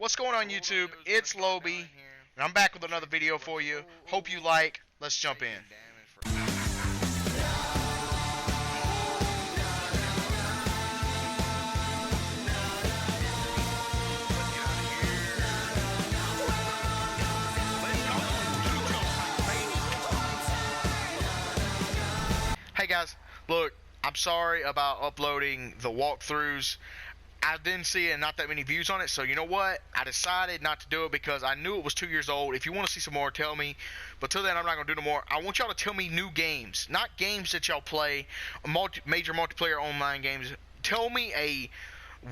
What's going on YouTube? It's Loby, and I'm back with another video for you. Hope you like. Let's jump in. Hey guys, look, I'm sorry about uploading the walkthroughs. I didn't see not that many views on it, so you know what? I decided not to do it because I knew it was 2 years old. If you want to see some more, tell me. But till then, I'm not going to do no more. I want y'all to tell me new games, not games that y'all play, major multiplayer online games. Tell me a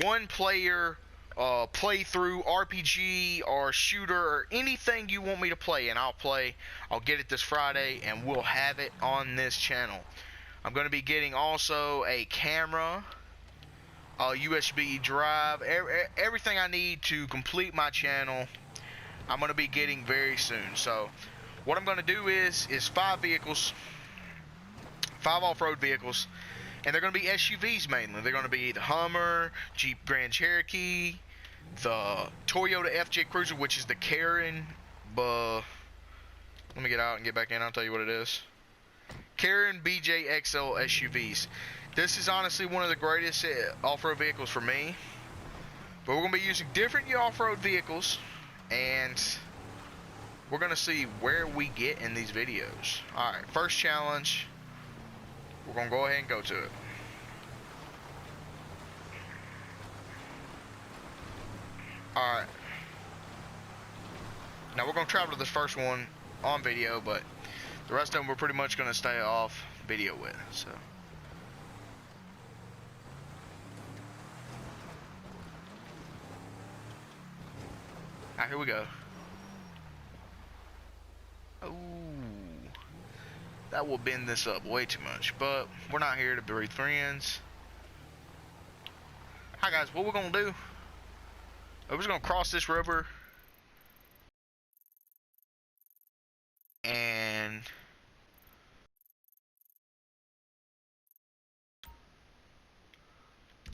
one-player playthrough, RPG or shooter or anything you want me to play, and I'll play. I'll get it this Friday, and we'll have it on this channel. I'm going to be getting also a camera, a USB drive, everything I need to complete my channel. I'm going to be getting very soon. So what I'm going to do is 5 vehicles, 5 off-road vehicles, and they're going to be SUVs mainly. They're going to be the Hummer, Jeep Grand Cherokee, the Toyota FJ Cruiser, which is the Karen, let me get out and get back in, I'll tell you what it is. Karen BJ XL SUVs. This is honestly one of the greatest off-road vehicles for me. But we're going to be using different off-road vehicles, and we're going to see where we get in these videos. Alright, first challenge. We're going to go ahead and go to it. Alright. Now we're going to travel to this first one on video, but the rest of them we're pretty much going to stay off video with. So. Alright, here we go. Ooh, that will bend this up way too much, but we're not here to breed friends. Hi guys, what we're gonna do? We're just gonna cross this river, and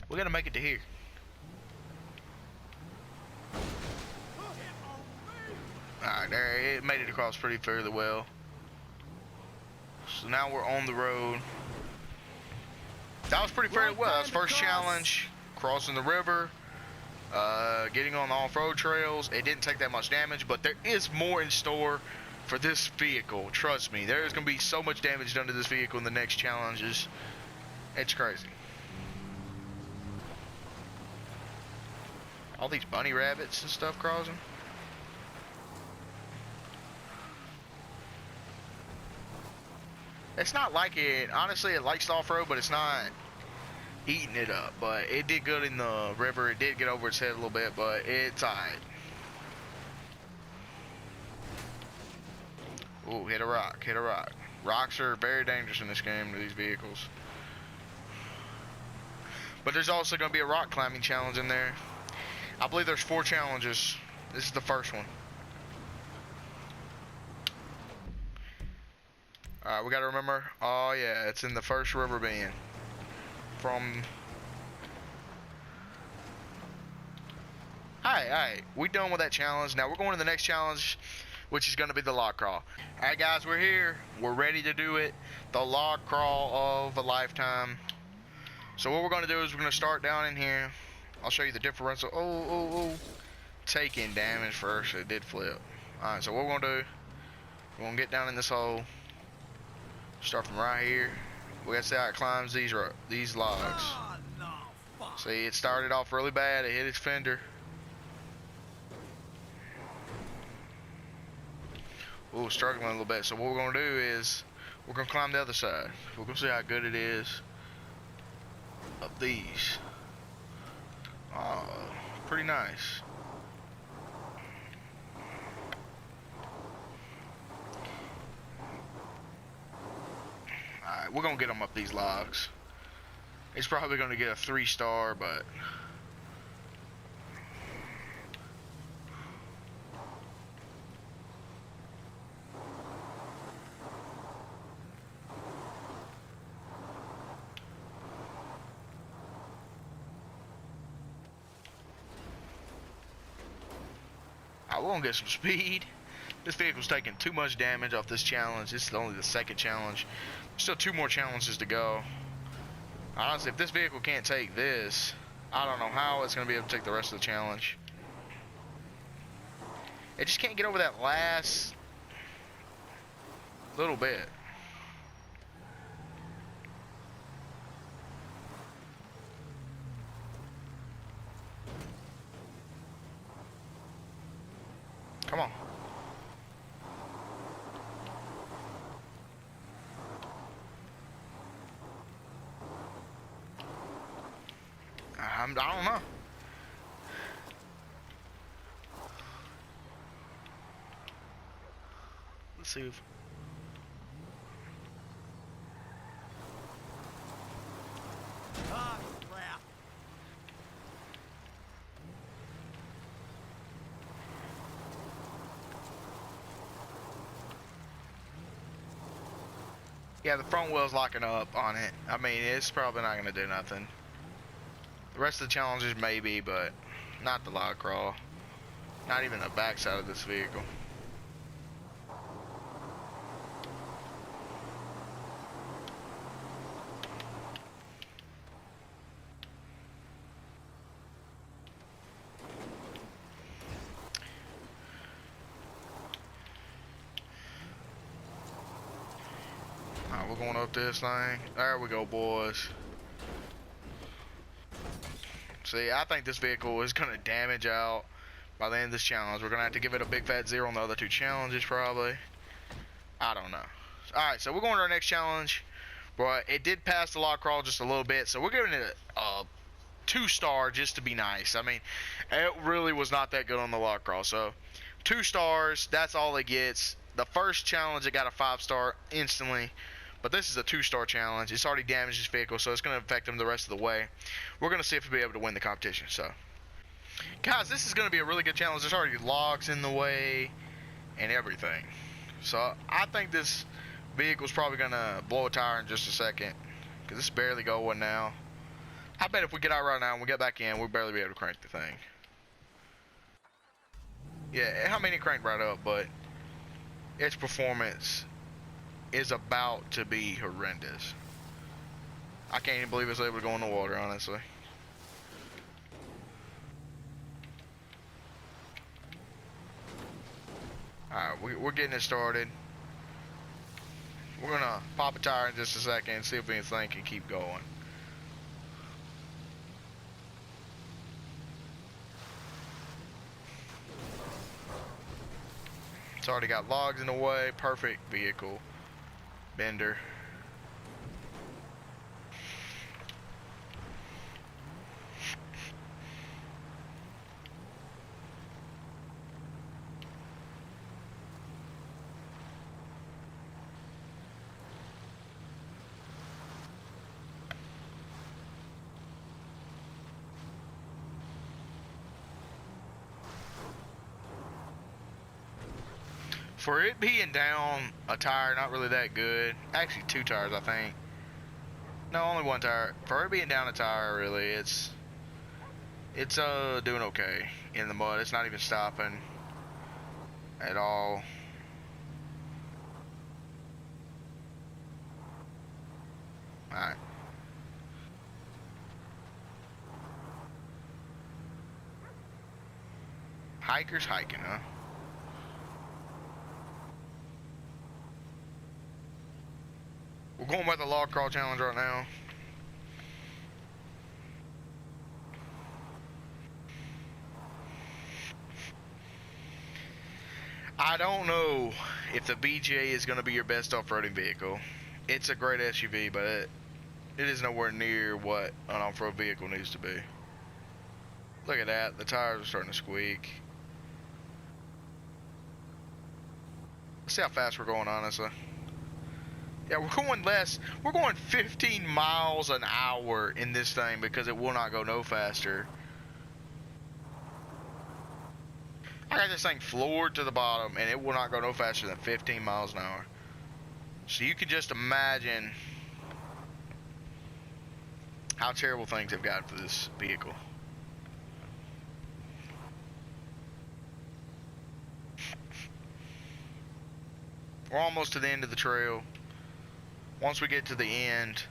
we gotta make it to here. Alright, there, it made it across pretty fairly well. So now we're on the road. That was pretty fairly well. That was first challenge, crossing the river, getting on the off-road trails. It didn't take that much damage, but there is more in store for this vehicle. Trust me, there is going to be so much damage done to this vehicle in the next challenges. It's crazy. All these bunny rabbits and stuff crossing. It's not like it, honestly, it likes the off-road, but it's not eating it up. But it did good in the river. It did get over its head a little bit, but it's alright. Ooh, hit a rock, hit a rock. Rocks are very dangerous in this game to these vehicles. But there's also going to be a rock climbing challenge in there. I believe there's 4 challenges. This is the first one. Alright, we gotta remember. Oh yeah, it's in the first river bend. Alright, we done with that challenge. Now we're going to the next challenge, which is gonna be the log crawl. Alright guys, we're here. We're ready to do it. The log crawl of a lifetime. So what we're gonna do is we're gonna start down in here. I'll show you the differential. Oh. Taking damage first. It did flip. Alright, so what we're gonna do, we're gonna get down in this hole. Start from right here. We gotta see how it climbs these logs. See, it started off really bad. It hit its fender. Ooh, struggling a little bit. So what we're gonna do is we're gonna climb the other side. We're gonna see how good it is up these. Oh, pretty nice. Alright, we're gonna get them up these logs. It's probably gonna get a 3-star, but we're gonna get some speed. This vehicle's taking too much damage off this challenge. This is only the second challenge. Still 2 more challenges to go. Honestly, if this vehicle can't take this, I don't know how it's gonna be able to take the rest of the challenge. It just can't get over that last little bit. Come on. I don't know. Let's see if... Oh, crap. Yeah, the front wheel's locking up on it. I mean, it's probably not going to do nothing. The rest of the challenges maybe, but not the log crawl. Not even the backside of this vehicle. Alright, we're going up this thing. There we go, boys. See, I think this vehicle is going to damage out by the end of this challenge. We're going to have to give it a big fat 0 on the other 2 challenges, probably. I don't know. Alright, so we're going to our next challenge. But it did pass the log crawl just a little bit, so we're giving it a 2-star just to be nice. I mean, it really was not that good on the log crawl. So, 2 stars, that's all it gets. The first challenge, it got a 5-star instantly. But this is a 2-star challenge. It's already damaged his vehicle, so it's going to affect him the rest of the way. We're going to see if we'll be able to win the competition. So, guys, this is going to be a really good challenge. There's already logs in the way and everything. So, I think this vehicle's probably going to blow a tire in just a second, because it's barely going now. I bet if we get out right now and we get back in, we'll barely be able to crank the thing. Yeah, I mean, it cranked right up, but its performance is about to be horrendous. I can't even believe it's able to go in the water, honestly. Alright, we're getting it started. We're gonna pop a tire in just a second and see if anything can keep going. It's already got logs in the way. Perfect vehicle. Bender. For it being down a tire, not really that good. Actually, 2 tires, I think. No, only 1 tire. For it being down a tire, really, it's doing okay in the mud. It's not even stopping at all. Alright. Hikers hiking, huh? We're going by the log crawl challenge right now. I don't know if the BJ is going to be your best off-roading vehicle. It's a great SUV, but it is nowhere near what an off-road vehicle needs to be. Look at that. The tires are starting to squeak. Let's see how fast we're going, honestly. Yeah, we're going less. We're going 15 miles an hour in this thing because it will not go no faster. I got this thing floored to the bottom and it will not go no faster than 15 miles an hour. So you can just imagine how terrible things have gotten for this vehicle. We're almost to the end of the trail. Once we get to the end,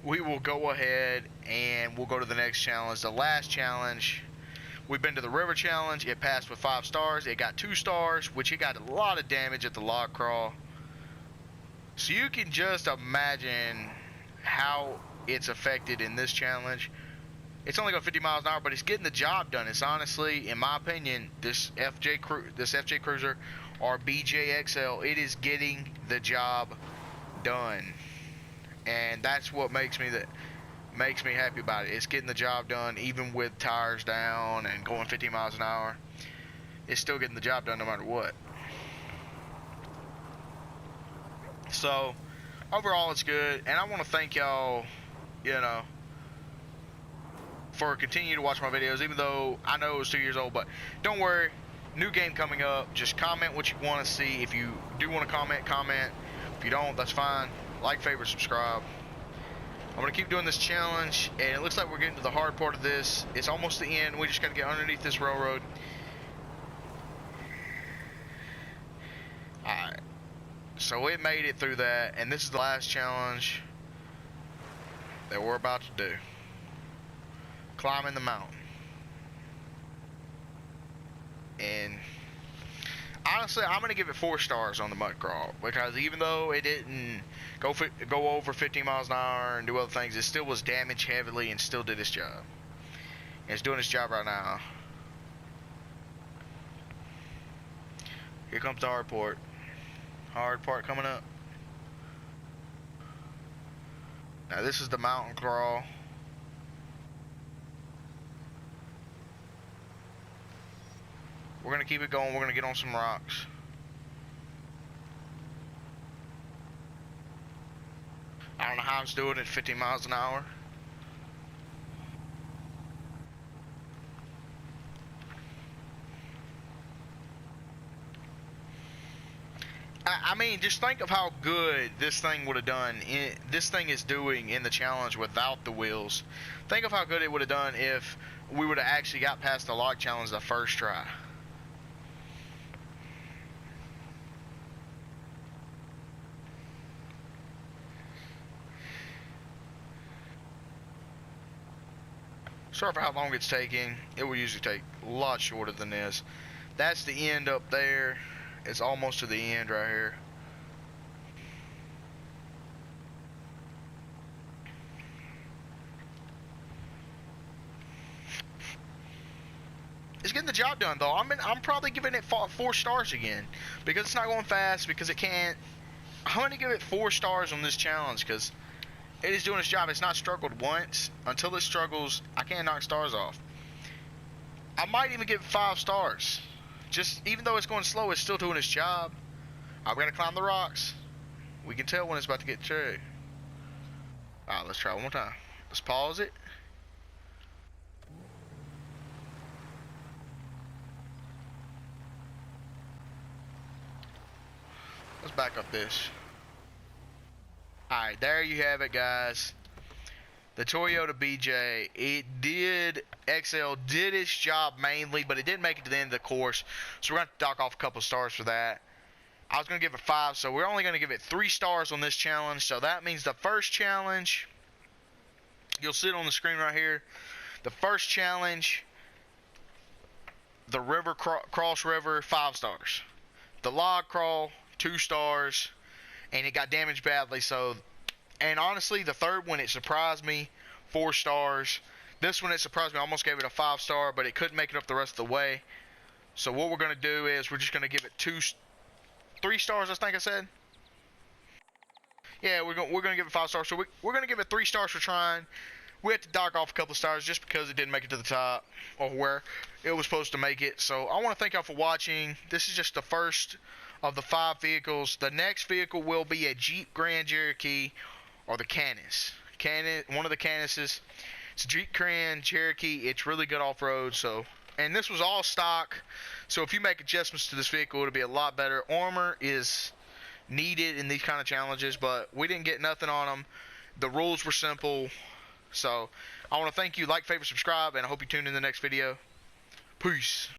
we will go ahead and we'll go to the next challenge. The last challenge, we've been to the river challenge. It passed with 5 stars. It got 2 stars, which it got a lot of damage at the log crawl. So you can just imagine how it's affected in this challenge. It's only going 50 miles an hour, but it's getting the job done. It's honestly, in my opinion, this FJ Cruiser or BJXL, it is getting the job done, and that's what makes me happy about it. It's getting the job done, even with tires down and going 50 miles an hour. It's still getting the job done no matter what. So overall, it's good, and I want to thank y'all, for continuing to watch my videos, even though I know it was 2 years old. But don't worry, new game coming up. Just comment what you want to see. If you do want to comment. If you don't, that's fine. Like, favorite, subscribe. I'm going to keep doing this challenge, and it looks like we're getting to the hard part of this. It's almost the end. We just got to get underneath this railroad. Alright. So it made it through that, and this is the last challenge that we're about to do. Climbing the mountain. And honestly, I'm gonna give it 4 stars on the mud crawl, because even though it didn't go over 15 miles an hour and do other things, it still was damaged heavily and still did its job. And it's doing its job right now. Here comes the hard part. Hard part coming up. Now this is the mountain crawl. We're going to keep it going. We're going to get on some rocks. I don't know how it's doing at 50 miles an hour. I mean, just think of how good this thing would have done. This thing is doing in the challenge without the wheels. Think of how good it would have done if we would have actually got past the log challenge the first try. Sorry for how long it's taking. It will usually take a lot shorter than this. That's the end up there. It's almost to the end right here. It's getting the job done though. I'm probably giving it 4 stars again, because it's not going fast, because it can't. I'm gonna give it 4 stars on this challenge because it is doing its job. It's not struggled once. Until it struggles, I can't knock stars off. I might even give it 5 stars. Just even though it's going slow, it's still doing its job. I'm gonna climb the rocks. We can tell when it's about to get true. Alright, let's try one more time. Let's pause it. Let's back up this. Alright, there you have it, guys. The Toyota BJ, XL did its job mainly, but it didn't make it to the end of the course. So we're going to dock off a couple stars for that. I was going to give it 5, so we're only going to give it 3 stars on this challenge. So that means the first challenge, you'll see it on the screen right here. The first challenge, the river cross river, 5 stars. The log crawl, 2 stars. And it got damaged badly. So, and honestly, the third one, it surprised me, 4 stars. This one, it surprised me. I almost gave it a 5 star, but it couldn't make it up the rest of the way. So what we're going to do is we're just going to give it 3 stars, I think I said. Yeah, we're going to give it 5 stars. So we're going to give it 3 stars for trying. We had to dock off a couple of stars just because it didn't make it to the top or where it was supposed to make it. So I want to thank y'all for watching. This is just the first of the 5 vehicles. The next vehicle will be a Jeep Grand Cherokee, or the Canis. One of the Canises. It's a Jeep Grand Cherokee. It's really good off-road. So, and this was all stock. So if you make adjustments to this vehicle, it'll be a lot better. Armor is needed in these kind of challenges, but we didn't get nothing on them. The rules were simple. So I want to thank you. Like, favorite, subscribe, and I hope you tune in the next video. Peace.